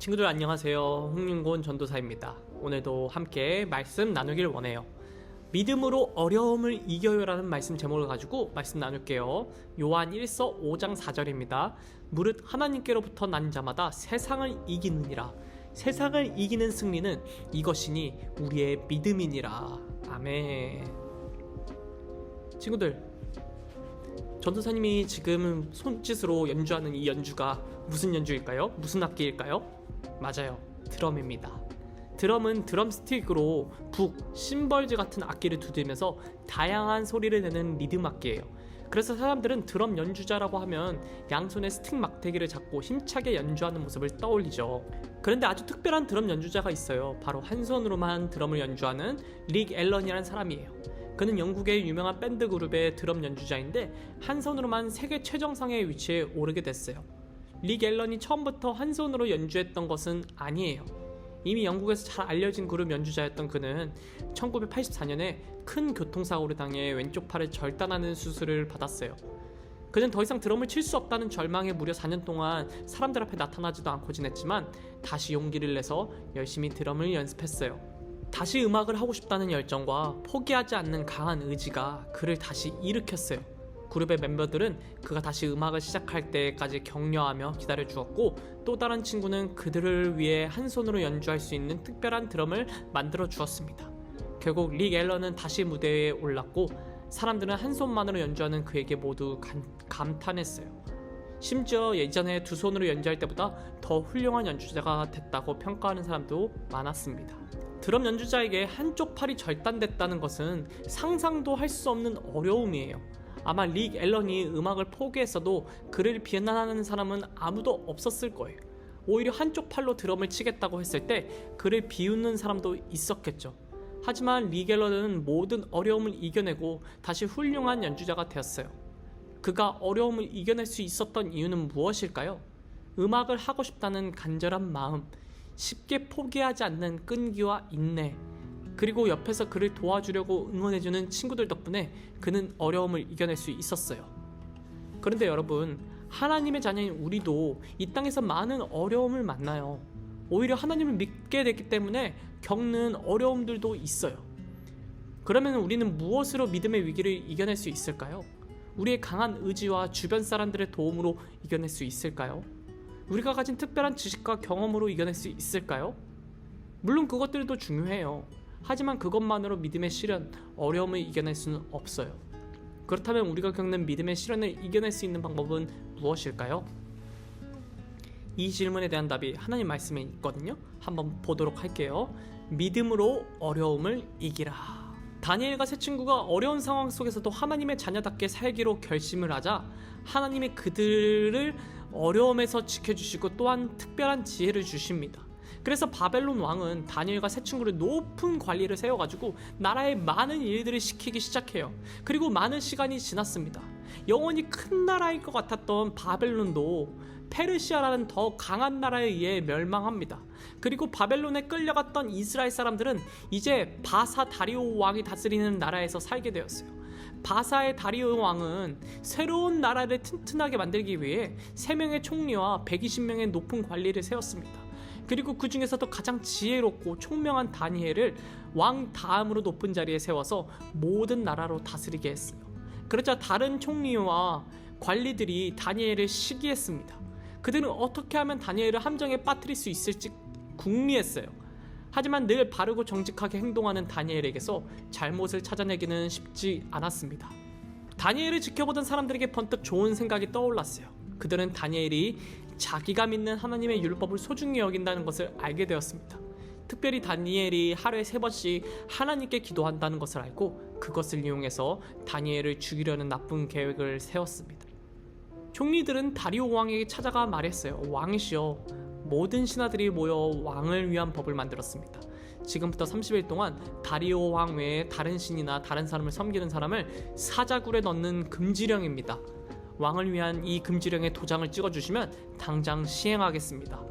친구들 안녕하세요. 홍윤곤 전도사입니다. 오늘도 함께 말씀 나누길 원해요. 믿음으로 어려움을 이겨요라는 말씀 제목을 가지고 말씀 나눌게요. 요한 1서 5장 4절입니다. 무릇 하나님께로부터 난 자마다 세상을 이기느니라. 세상을 이기는 승리는 이것이니 우리의 믿음이니라. 아멘. 친구들, 전도사님이 지금 손짓으로 연주하는 이 연주가 무슨 연주일까요? 무슨 악기일까요? 맞아요, 드럼입니다. 드럼은 드럼스틱으로 북, 심벌즈 같은 악기를 두들면서 다양한 소리를 내는 리듬 악기예요. 그래서 사람들은 드럼 연주자라고 하면 양손에 스틱 막대기를 잡고 힘차게 연주하는 모습을 떠올리죠. 그런데 아주 특별한 드럼 연주자가 있어요. 바로 한 손으로만 드럼을 연주하는 릭 앨런이라는 사람이에요. 그는 영국의 유명한 밴드 그룹의 드럼 연주자인데 한 손으로만 세계 최정상의 위치에 오르게 됐어요. 릭 앨런이 처음부터 한 손으로 연주했던 것은 아니에요. 이미 영국에서 잘 알려진 그룹 연주자였던 그는 1984년에 큰 교통사고를 당해 왼쪽 팔을 절단하는 수술을 받았어요. 그는 더 이상 드럼을 칠 수 없다는 절망에 무려 4년 동안 사람들 앞에 나타나지도 않고 지냈지만 다시 용기를 내서 열심히 드럼을 연습했어요. 다시 음악을 하고 싶다는 열정과 포기하지 않는 강한 의지가 그를 다시 일으켰어요. 그룹의 멤버들은 그가 다시 음악을 시작할 때까지 격려하며 기다려주었고, 또 다른 친구는 그들을 위해 한 손으로 연주할 수 있는 특별한 드럼을 만들어 주었습니다. 결국 릭 앨런은 다시 무대에 올랐고 사람들은 한 손만으로 연주하는 그에게 모두 감탄했어요. 심지어 예전에 두 손으로 연주할 때보다 더 훌륭한 연주자가 됐다고 평가하는 사람도 많았습니다. 드럼 연주자에게 한쪽 팔이 절단됐다는 것은 상상도 할 수 없는 어려움이에요. 아마 릭 앨런이 음악을 포기했어도 그를 비난하는 사람은 아무도 없었을 거예요. 오히려 한쪽 팔로 드럼을 치겠다고 했을 때 그를 비웃는 사람도 있었겠죠. 하지만 릭 앨런은 모든 어려움을 이겨내고 다시 훌륭한 연주자가 되었어요. 그가 어려움을 이겨낼 수 있었던 이유는 무엇일까요? 음악을 하고 싶다는 간절한 마음, 쉽게 포기하지 않는 끈기와 인내, 그리고 옆에서 그를 도와주려고 응원해주는 친구들 덕분에 그는 어려움을 이겨낼 수 있었어요. 그런데 여러분, 하나님의 자녀인 우리도 이 땅에서 많은 어려움을 만나요. 오히려 하나님을 믿게 됐기 때문에 겪는 어려움들도 있어요. 그러면 우리는 무엇으로 믿음의 위기를 이겨낼 수 있을까요? 우리의 강한 의지와 주변 사람들의 도움으로 이겨낼 수 있을까요? 우리가 가진 특별한 지식과 경험으로 이겨낼 수 있을까요? 물론 그것들도 중요해요. 하지만 그것만으로 믿음의 시련, 어려움을 이겨낼 수는 없어요. 그렇다면 우리가 겪는 믿음의 시련을 이겨낼 수 있는 방법은 무엇일까요? 이 질문에 대한 답이 하나님 말씀에 있거든요. 한번 보도록 할게요. 믿음으로 어려움을 이기라. 다니엘과 세 친구가 어려운 상황 속에서도 하나님의 자녀답게 살기로 결심을 하자 하나님이 그들을 어려움에서 지켜주시고 또한 특별한 지혜를 주십니다. 그래서 바벨론 왕은 다니엘과 세 친구를 높은 관리를 세워가지고 나라의 많은 일들을 시키기 시작해요. 그리고 많은 시간이 지났습니다. 영원히 큰 나라일 것 같았던 바벨론도 페르시아라는 더 강한 나라에 의해 멸망합니다. 그리고 바벨론에 끌려갔던 이스라엘 사람들은 이제 바사 다리오 왕이 다스리는 나라에서 살게 되었어요. 바사의 다리오 왕은 새로운 나라를 튼튼하게 만들기 위해 3명의 총리와 120명의 높은 관리를 세웠습니다. 그리고 그 중에서도 가장 지혜롭고 총명한 다니엘을 왕 다음으로 높은 자리에 세워서 모든 나라로 다스리게 했어요. 그러자 다른 총리와 관리들이 다니엘을 시기했습니다. 그들은 어떻게 하면 다니엘을 함정에 빠뜨릴 수 있을지 궁리했어요. 하지만 늘 바르고 정직하게 행동하는 다니엘에게서 잘못을 찾아내기는 쉽지 않았습니다. 다니엘을 지켜보던 사람들에게 번뜩 좋은 생각이 떠올랐어요. 그들은 다니엘이 자기가 믿는 하나님의 율법을 소중히 여긴다는 것을 알게 되었습니다. 특별히 다니엘이 하루에 3번씩 하나님께 기도한다는 것을 알고 그것을 이용해서 다니엘을 죽이려는 나쁜 계획을 세웠습니다. 총리들은 다리오 왕에게 찾아가 말했어요. 왕이시여, 모든 신하들이 모여 왕을 위한 법을 만들었습니다. 지금부터 30일 동안 다리오 왕 외에 다른 신이나 다른 사람을 섬기는 사람을 사자굴에 넣는 금지령입니다. 왕을 위한 이 금지령에 도장을 찍어주시면 당장 시행하겠습니다.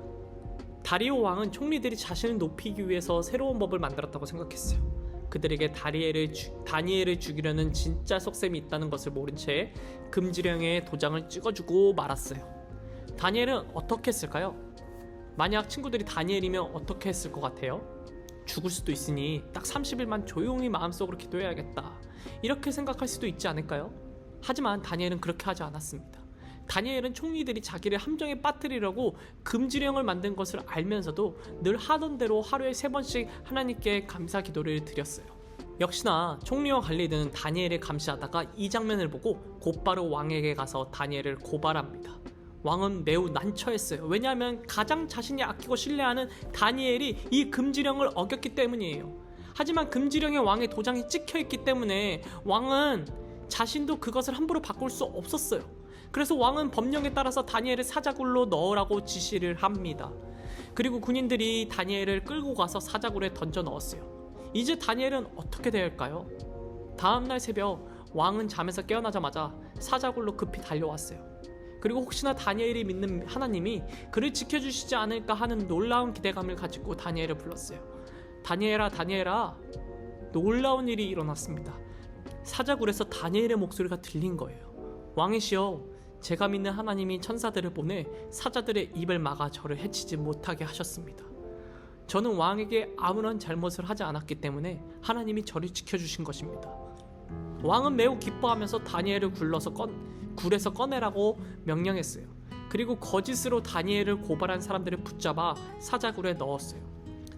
다리오 왕은 총리들이 자신을 높이기 위해서 새로운 법을 만들었다고 생각했어요. 그들에게 다니엘을 죽이려는 진짜 속셈이 있다는 것을 모른 채 금지령에 도장을 찍어주고 말았어요. 다니엘은 어떻게 했을까요? 만약 친구들이 다니엘이면 어떻게 했을 것 같아요? 죽을 수도 있으니 딱 30일만 조용히 마음속으로 기도해야겠다, 이렇게 생각할 수도 있지 않을까요? 하지만 다니엘은 그렇게 하지 않았습니다. 다니엘은 총리들이 자기를 함정에 빠뜨리려고 금지령을 만든 것을 알면서도 늘 하던 대로 하루에 3번씩 하나님께 감사 기도를 드렸어요. 역시나 총리와 관리들은 다니엘을 감시하다가 이 장면을 보고 곧바로 왕에게 가서 다니엘을 고발합니다. 왕은 매우 난처했어요. 왜냐하면 가장 자신이 아끼고 신뢰하는 다니엘이 이 금지령을 어겼기 때문이에요. 하지만 금지령에 왕의 도장이 찍혀있기 때문에 왕은 자신도 그것을 함부로 바꿀 수 없었어요. 그래서 왕은 법령에 따라서 다니엘을 사자굴로 넣으라고 지시를 합니다. 그리고 군인들이 다니엘을 끌고 가서 사자굴에 던져 넣었어요. 이제 다니엘은 어떻게 돼야 할까요? 다음날 새벽 왕은 잠에서 깨어나자마자 사자굴로 급히 달려왔어요. 그리고 혹시나 다니엘이 믿는 하나님이 그를 지켜주시지 않을까 하는 놀라운 기대감을 가지고 다니엘을 불렀어요. 다니엘아, 다니엘아. 놀라운 일이 일어났습니다. 사자굴에서 다니엘의 목소리가 들린 거예요. 왕이시여, 제가 믿는 하나님이 천사들을 보내 사자들의 입을 막아 저를 해치지 못하게 하셨습니다. 저는 왕에게 아무런 잘못을 하지 않았기 때문에 하나님이 저를 지켜주신 것입니다. 왕은 매우 기뻐하면서 다니엘을 굴에서 꺼내라고 명령했어요. 그리고 거짓으로 다니엘을 고발한 사람들을 붙잡아 사자굴에 넣었어요.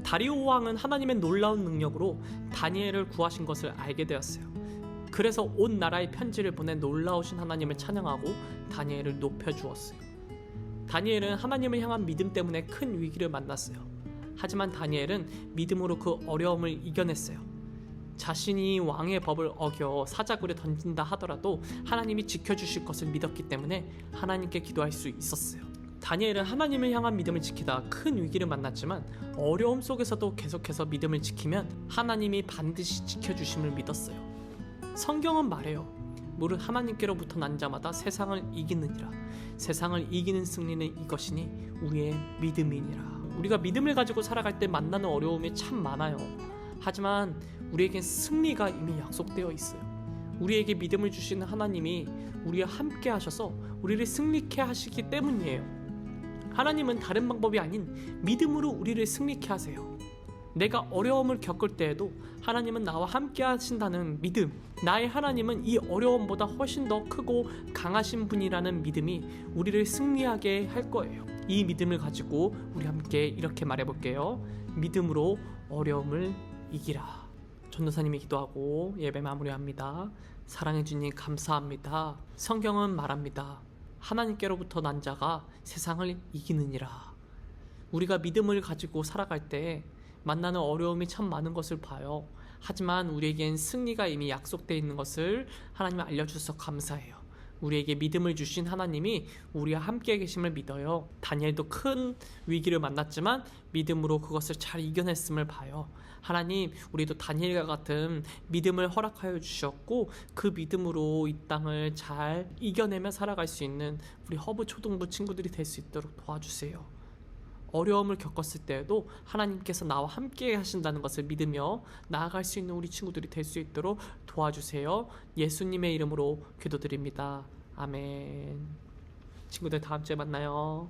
다리오 왕은 하나님의 놀라운 능력으로 다니엘을 구하신 것을 알게 되었어요. 그래서 온 나라에 편지를 보내 놀라우신 하나님을 찬양하고 다니엘을 높여주었어요. 다니엘은 하나님을 향한 믿음 때문에 큰 위기를 만났어요. 하지만 다니엘은 믿음으로 그 어려움을 이겨냈어요. 자신이 왕의 법을 어겨 사자굴에 던진다 하더라도 하나님이 지켜주실 것을 믿었기 때문에 하나님께 기도할 수 있었어요. 다니엘은 하나님을 향한 믿음을 지키다 큰 위기를 만났지만 어려움 속에서도 계속해서 믿음을 지키면 하나님이 반드시 지켜주심을 믿었어요. 성경은 말해요. 무릇 하나님께로부터 난 자마다 세상을 이기느니라. 세상을 이기는 승리는 이것이니 우리의 믿음이니라. 우리가 믿음을 가지고 살아갈 때 만나는 어려움이 참 많아요. 하지만 우리에겐 승리가 이미 약속되어 있어요. 우리에게 믿음을 주시는 하나님이 우리와 함께 하셔서 우리를 승리케 하시기 때문이에요. 하나님은 다른 방법이 아닌 믿음으로 우리를 승리케 하세요. 내가 어려움을 겪을 때에도 하나님은 나와 함께 하신다는 믿음, 나의 하나님은 이 어려움보다 훨씬 더 크고 강하신 분이라는 믿음이 우리를 승리하게 할 거예요. 이 믿음을 가지고 우리 함께 이렇게 말해볼게요. 믿음으로 어려움을 이기라. 전도사님이 기도하고 예배 마무리합니다. 사랑해 주님 감사합니다. 성경은 말합니다. 하나님께로부터 난 자가 세상을 이기느니라. 우리가 믿음을 가지고 살아갈 때 만나는 어려움이 참 많은 것을 봐요. 하지만 우리에겐 승리가 이미 약속되어 있는 것을 하나님이 알려주셔서 감사해요. 우리에게 믿음을 주신 하나님이 우리와 함께 계심을 믿어요. 다니엘도 큰 위기를 만났지만 믿음으로 그것을 잘 이겨냈음을 봐요. 하나님, 우리도 다니엘과 같은 믿음을 허락하여 주셨고 그 믿음으로 이 땅을 잘 이겨내며 살아갈 수 있는 우리 허브 초등부 친구들이 될 수 있도록 도와주세요. 어려움을 겪었을 때에도 하나님께서 나와 함께 하신다는 것을 믿으며 나아갈 수 있는 우리 친구들이 될 수 있도록 도와주세요. 예수님의 이름으로 기도드립니다. 아멘. 친구들 다음 주에 만나요.